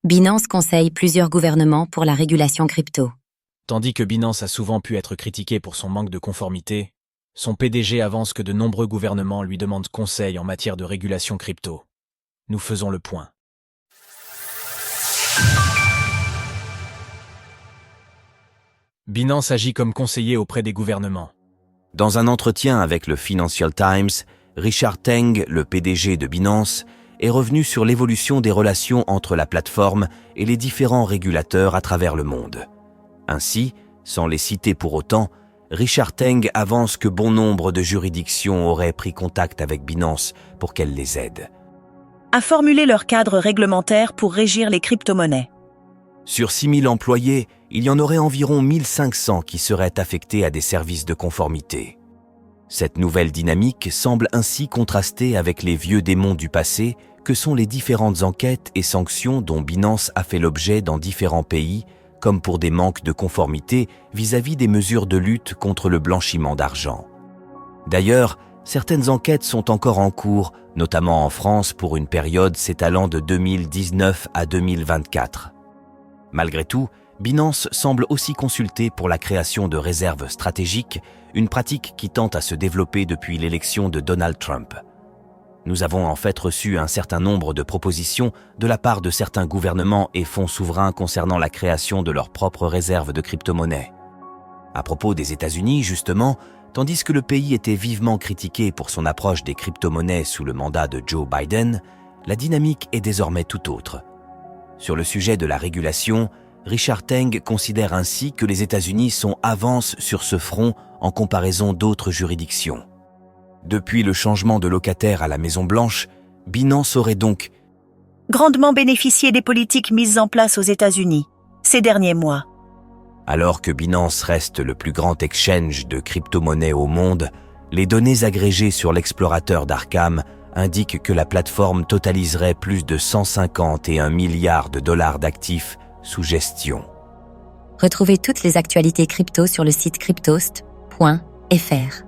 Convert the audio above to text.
Binance conseille plusieurs gouvernements pour la régulation crypto. Tandis que Binance a souvent pu être critiqué pour son manque de conformité, son PDG avance que de nombreux gouvernements lui demandent conseil en matière de régulation crypto. Nous faisons le point. Binance agit comme conseiller auprès des gouvernements. Dans un entretien avec le Financial Times, Richard Teng, le PDG de Binance, est revenu sur l'évolution des relations entre la plateforme et les différents régulateurs à travers le monde. Ainsi, sans les citer pour autant, Richard Teng avance que bon nombre de juridictions auraient pris contact avec Binance pour qu'elle les aide à formuler leur cadre réglementaire pour régir les crypto-monnaies. Sur 6 000 employés, il y en aurait environ 1 500 qui seraient affectés à des services de conformité. Cette nouvelle dynamique semble ainsi contraster avec les vieux démons du passé que sont les différentes enquêtes et sanctions dont Binance a fait l'objet dans différents pays, comme pour des manques de conformité vis-à-vis des mesures de lutte contre le blanchiment d'argent. D'ailleurs, certaines enquêtes sont encore en cours, notamment en France pour une période s'étalant de 2019 à 2024. Malgré tout, Binance semble aussi consulter pour la création de réserves stratégiques, une pratique qui tente à se développer depuis l'élection de Donald Trump. Nous avons en fait reçu un certain nombre de propositions de la part de certains gouvernements et fonds souverains concernant la création de leurs propres réserves de crypto-monnaies. À propos des États-Unis, justement, tandis que le pays était vivement critiqué pour son approche des crypto-monnaies sous le mandat de Joe Biden, la dynamique est désormais tout autre. Sur le sujet de la régulation, Richard Teng considère ainsi que les États-Unis sont avance sur ce front en comparaison d'autres juridictions. Depuis le changement de locataire à la Maison-Blanche, Binance aurait donc grandement bénéficié des politiques mises en place aux États-Unis ces derniers mois. Alors que Binance reste le plus grand exchange de crypto-monnaies au monde, les données agrégées sur l'explorateur d'Arkham indiquent que la plateforme totaliserait plus de 151 milliards de dollars d'actifs sous gestion. Retrouvez toutes les actualités crypto sur le site cryptost.fr.